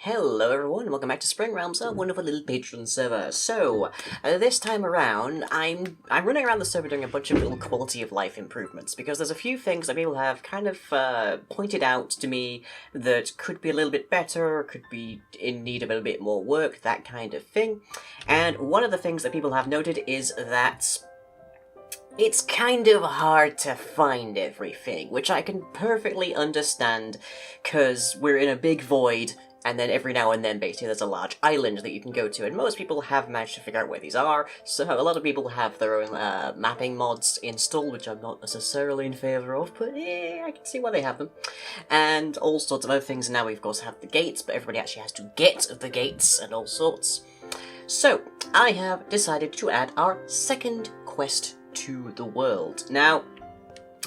Hello everyone, and welcome back to Springrealms, a wonderful little Patron server. So, this time around, I'm running around the server doing a bunch of little quality of life improvements, because there's a few things that people have kind of pointed out to me that could be a little bit better, or could be in need of a little bit more work, that kind of thing. And one of the things that people have noted is that it's kind of hard to find everything, which I can perfectly understand, because we're in a big void, and then every now and then, basically, there's a large island that you can go to, and most people have managed to figure out where these are, so a lot of people have their own mapping mods installed, which I'm not necessarily in favour of, but I can see why they have them. And all sorts of other things. Now we, of course, have the gates, but everybody actually has to get the gates, and all sorts. So, I have decided to add our second quest to the world. Now,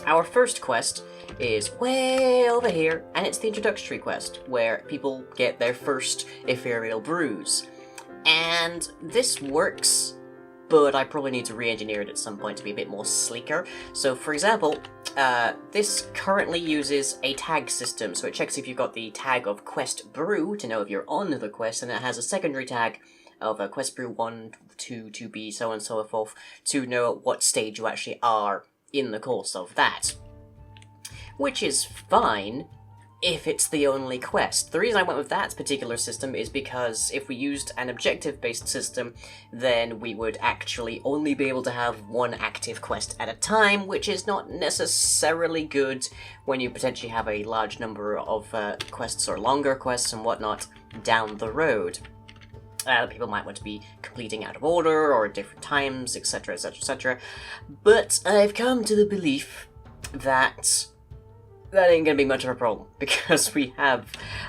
our first quest is way over here, and it's the introductory quest, where people get their first ethereal brews. And this works, but I probably need to re-engineer it at some point to be a bit more sleeker. So, for example, this currently uses a tag system, so it checks if you've got the tag of quest brew to know if you're on the quest, and it has a secondary tag of a quest brew 1, 2, 2b, so on and so forth, to know at what stage you actually are in the course of that. Which is fine if it's the only quest. The reason I went with that particular system is because if we used an objective-based system, then we would actually only be able to have one active quest at a time, which is not necessarily good when you potentially have a large number of quests or longer quests and whatnot down the road. People might want to be completing out of order or at different times, etc, etc, etc. But I've come to the belief that that ain't gonna be much of a problem, because we have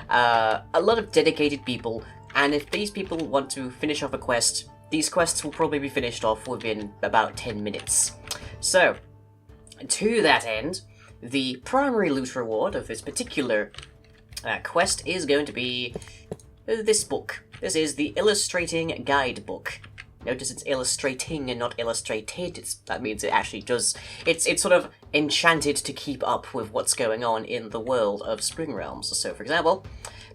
a lot of dedicated people, and if these people want to finish off a quest, these quests will probably be finished off within about 10 minutes. So, to that end, the primary loot reward of this particular quest is going to be this book. This is the Illustrating Guidebook. Notice it's illustrating and not illustrated. That means it actually does. It's sort of enchanted to keep up with what's going on in the world of Springrealms. So, for example,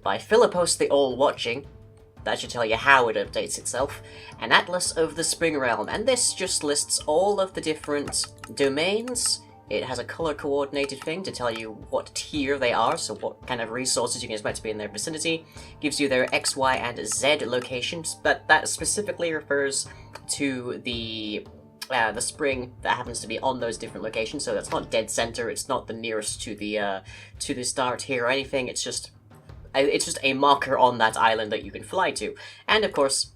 by Philippos the All-Watching, that should tell you how it updates itself, an atlas of the Springrealm, and this just lists all of the different domains. It has a color-coordinated thing to tell you what tier they are, so what kind of resources you can expect to be in their vicinity. Gives you their X, Y, and Z locations, but that specifically refers to the spring that happens to be on those different locations. So that's not dead center. It's not the nearest to the start here or anything. It's just a marker on that island that you can fly to, and of course,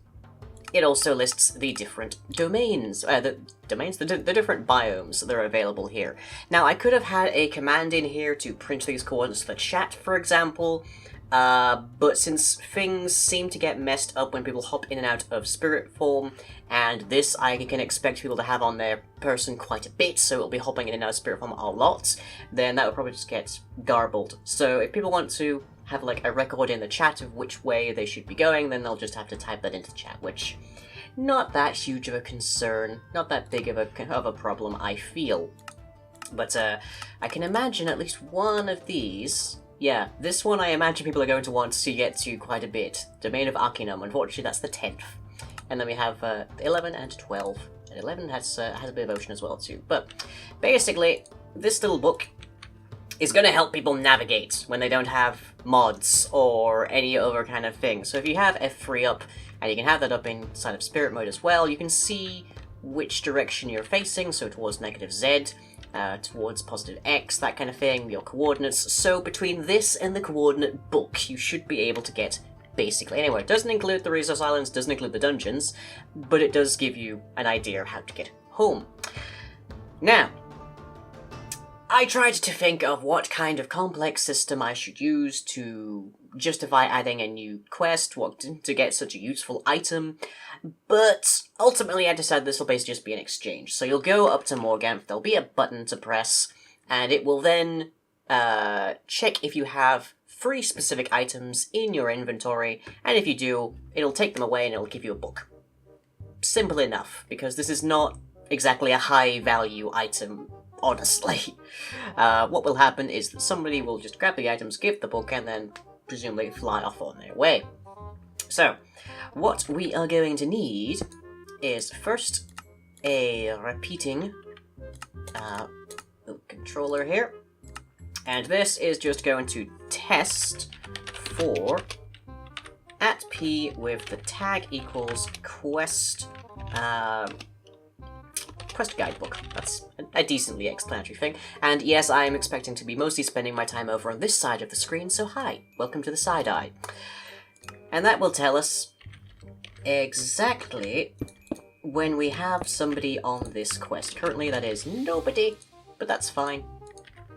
it also lists the different domains, the different biomes that are available here. Now, I could have had a command in here to print these coordinates to the chat, for example, but since things seem to get messed up when people hop in and out of spirit form, and this I can expect people to have on their person quite a bit, so it'll be hopping in and out of spirit form a lot, then that would probably just get garbled. So if people want to have like a record in the chat of which way they should be going, then they'll just have to type that into the chat, which not that huge of a concern, not that big of a problem, I feel. But I can imagine at least one of these. Yeah, this one I imagine people are going to want to get to quite a bit. Domain of Arcanum, unfortunately that's the 10th. And then we have 11 and 12. And 11 has a bit of ocean as well too. But basically, this little book is going to help people navigate when they don't have mods or any other kind of thing. So if you have F3 up, and you can have that up inside of spirit mode as well, you can see which direction you're facing, so towards -Z, towards positive X, that kind of thing, your coordinates. So between this and the coordinate book, you should be able to get basically anywhere. It doesn't include the resource islands, doesn't include the dungeons, but it does give you an idea of how to get home. Now, I tried to think of what kind of complex system I should use to justify adding a new quest, to get such a useful item, but ultimately I decided this will basically just be an exchange. So you'll go up to Morganth, there'll be a button to press, and it will then check if you have 3 specific items in your inventory, and if you do, it'll take them away and it'll give you a book. Simple enough, because this is not exactly a high-value item, honestly. What will happen is that somebody will just grab the items, give the book, and then presumably fly off on their way. So, what we are going to need is first a repeating controller here. And this is just going to test for at P with the tag equals quest guidebook. That's a decently explanatory thing. And yes, I am expecting to be mostly spending my time over on this side of the screen, so hi, welcome to the side eye. And that will tell us exactly when we have somebody on this quest. Currently that is nobody, but that's fine.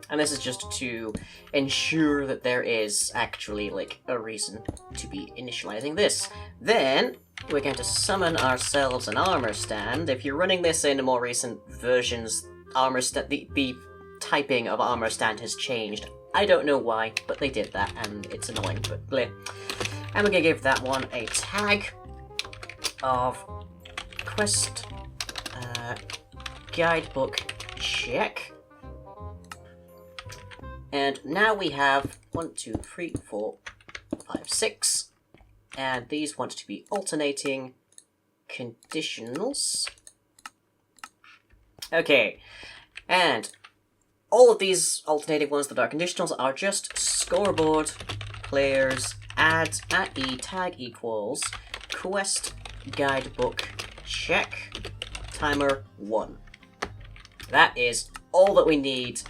And this is just to ensure that there is actually, like, a reason to be initializing this. Then, we're going to summon ourselves an armor stand. If you're running this in more recent versions, the typing of armor stand has changed. I don't know why, but they did that, and it's annoying, but bleh. And we're going to give that one a tag of quest guidebook check. And now we have 1, 2, 3, 4, 5, 6. And these want to be alternating conditionals. Okay. And all of these alternating ones that are conditionals are just scoreboard players add at E tag equals quest guidebook check timer 1. That is all that we need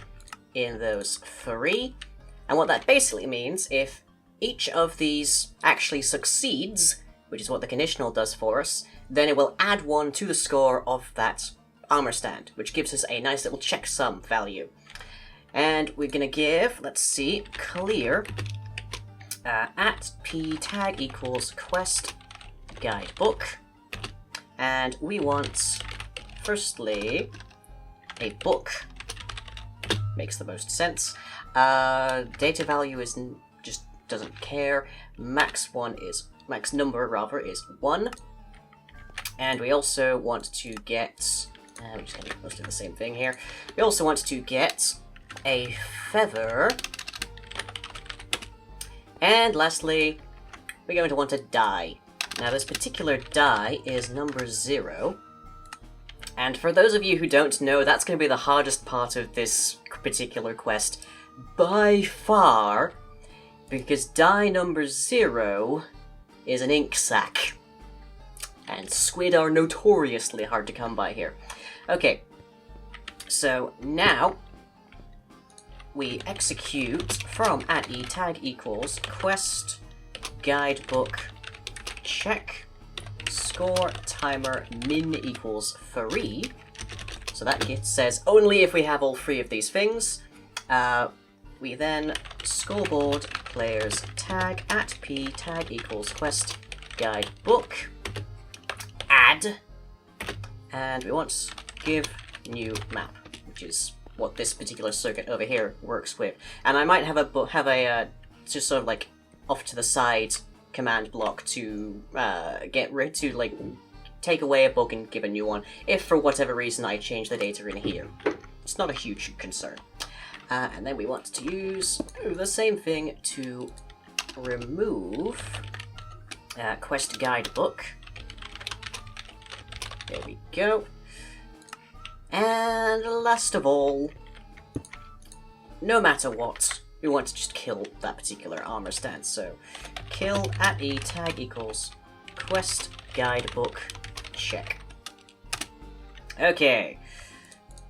in those 3. And what that basically means, if each of these actually succeeds, which is what the conditional does for us, then it will add 1 to the score of that armor stand, which gives us a nice little checksum value. And we're going to give, let's see, clear at P tag equals quest guidebook. And we want, firstly, a book. Makes the most sense. Data value is just doesn't care. Max number is 1. And we also want to get, we're just going to do mostly the same thing here. We also want to get a feather. And lastly, we're going to want a die. Now this particular die is number 0. And for those of you who don't know, that's going to be the hardest part of this particular quest by far, because die number 0 is an ink sac. And squid are notoriously hard to come by here. Okay, so now we execute from at E tag equals quest guidebook check score timer min equals 3. So that says only if we have all 3 of these things. We then scoreboard players tag at P tag equals quest guidebook add, and we want to give new map, which is what this particular circuit over here works with. And I might have a just sort of like off to the side command block to take away a bug and give a new one, if for whatever reason I change the data in here. It's not a huge concern. And then we want to use the same thing to remove quest guidebook. There we go. And last of all, no matter what, we want to just kill that particular armor stand. So kill at E tag equals quest guidebook check. Okay,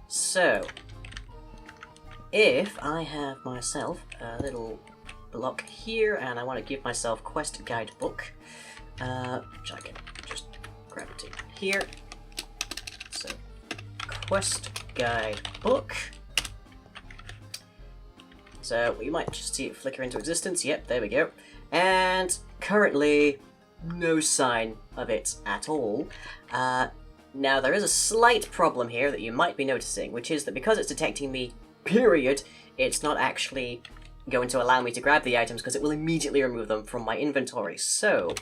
so if I have myself a little block here and I want to give myself quest guidebook, which I can just grab it here. So quest guidebook. So we might just see it flicker into existence. Yep, there we go. And currently, no sign of it at all. Now, there is a slight problem here that you might be noticing, which is that because it's detecting me, period, it's not actually going to allow me to grab the items because it will immediately remove them from my inventory. So,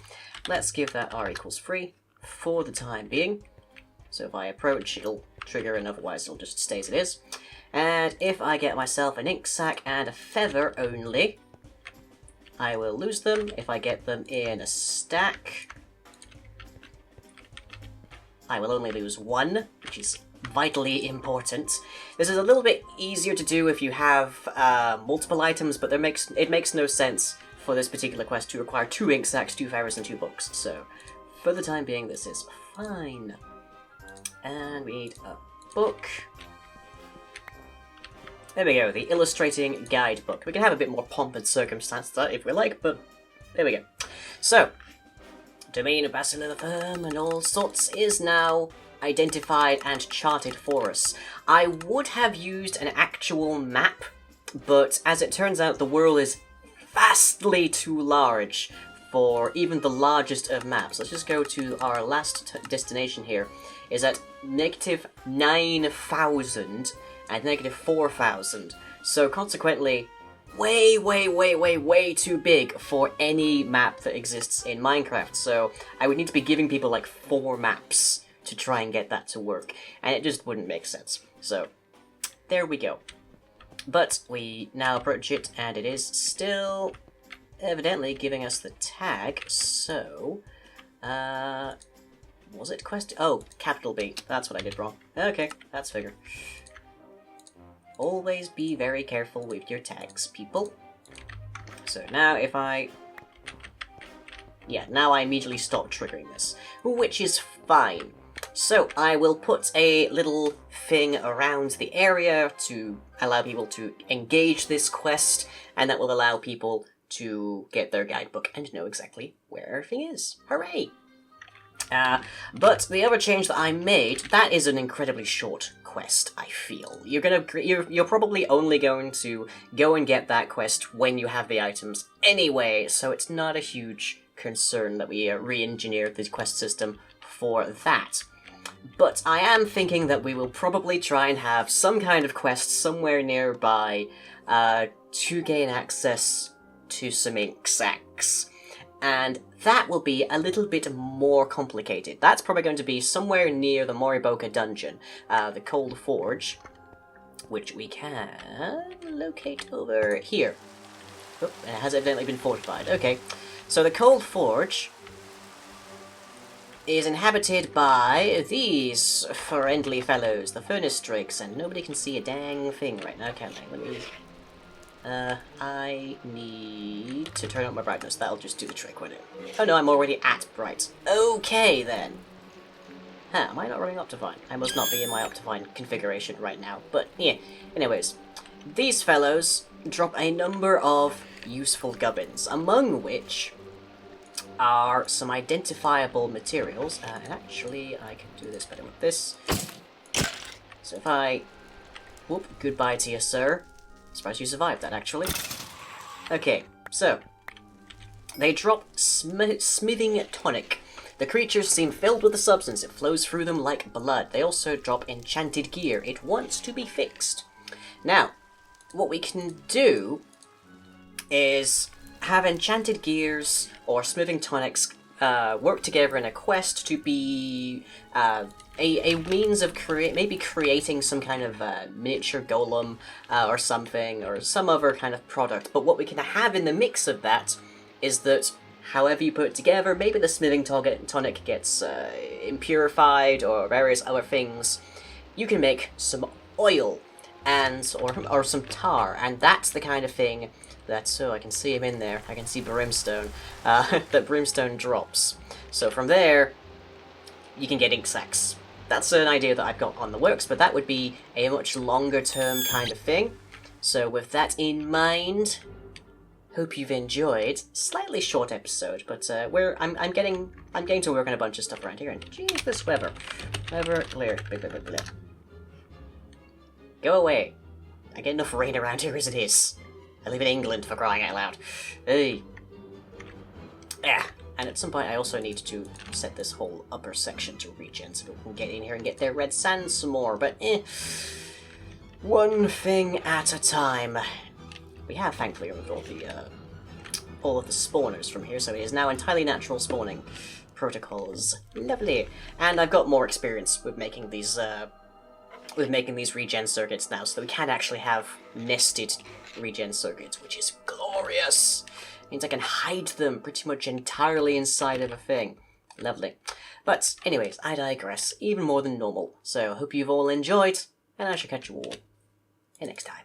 let's give that R equals 3 for the time being. So if I approach, it'll trigger, and otherwise it'll just stay as it is. And if I get myself an ink sac and a feather only, I will lose them if I get them in a stack. I will only lose one, which is vitally important. This is a little bit easier to do if you have multiple items, but it makes no sense for this particular quest to require 2 ink sacks, 2 feathers, and 2 books. So, for the time being, this is fine. And we need a book. There we go, the illustrating guidebook. We can have a bit more pomp and circumstance to that if we like, but there we go. So, domain of Basileia the Firm and all sorts is now identified and charted for us. I would have used an actual map, but as it turns out, the world is vastly too large for even the largest of maps. Let's just go to our last destination here, is at -9,000 and -4,000. So consequently, way too big for any map that exists in Minecraft. So I would need to be giving people like 4 maps to try and get that to work, and it just wouldn't make sense. So there we go. But we now approach it, and it is still evidently giving us the tag. So was it quest? Oh, capital B. That's what I did wrong. Okay, that's figure. Always be very careful with your tags, people. So now if I... Yeah, now I immediately stop triggering this, which is fine. So I will put a little thing around the area to allow people to engage this quest, and that will allow people to get their guidebook and know exactly where everything is. Hooray! But the other change that I made, that is an incredibly short quest, I feel. You're probably only going to go and get that quest when you have the items anyway, so it's not a huge concern that we re-engineered the quest system for that. But I am thinking that we will probably try and have some kind of quest somewhere nearby to gain access to some ink sacks. And that will be a little bit more complicated. That's probably going to be somewhere near the Moriboka dungeon, the Cold Forge, which we can locate over here. Oh, it has evidently been fortified. Okay, so the Cold Forge is inhabited by these friendly fellows, the furnace drakes, and nobody can see a dang thing right now, can they? Let me... I need to turn up my brightness. That'll just do the trick, won't it? Oh no, I'm already at bright. Okay, then. Huh, am I not running Optifine? I must not be in my Optifine configuration right now. But, yeah. Anyways, these fellows drop a number of useful gubbins, among which are some identifiable materials. And actually, I can do this better with this. So if I... Whoop, goodbye to you, sir. Surprised you survived that, actually. Okay, so they drop smithing tonic. The creatures seem filled with the substance. It flows through them like blood. They also drop enchanted gear. It wants to be fixed. Now, what we can do is have enchanted gears or smithing tonics work together in a quest to be a means of creating some kind of miniature golem or something, or some other kind of product. But what we can have in the mix of that is that however you put it together, maybe the smithing tonic gets impurified or various other things, you can make some oil and or some tar, and that's the kind of thing that, so I can see him in there, I can see brimstone, that brimstone drops. So from there, you can get ink sacks. That's an idea that I've got on the works, but that would be a much longer term kind of thing. So with that in mind, hope you've enjoyed. Slightly short episode, but I'm getting to work on a bunch of stuff around here, and jeez, this weather clear. Go away. I get enough rain around here as it is. I live in England, for crying out loud. Hey. Yeah. And at some point I also need to set this whole upper section to regen so people can get in here and get their red sand some more, but one thing at a time. We have thankfully removed all of the spawners from here, so it is now entirely natural spawning protocols. Lovely. And I've got more experience with making these regen circuits now, so that we can actually have nested regen circuits, which is glorious. Means I can hide them pretty much entirely inside of a thing. Lovely. But anyways, I digress, even more than normal. So I hope you've all enjoyed, and I shall catch you all next time.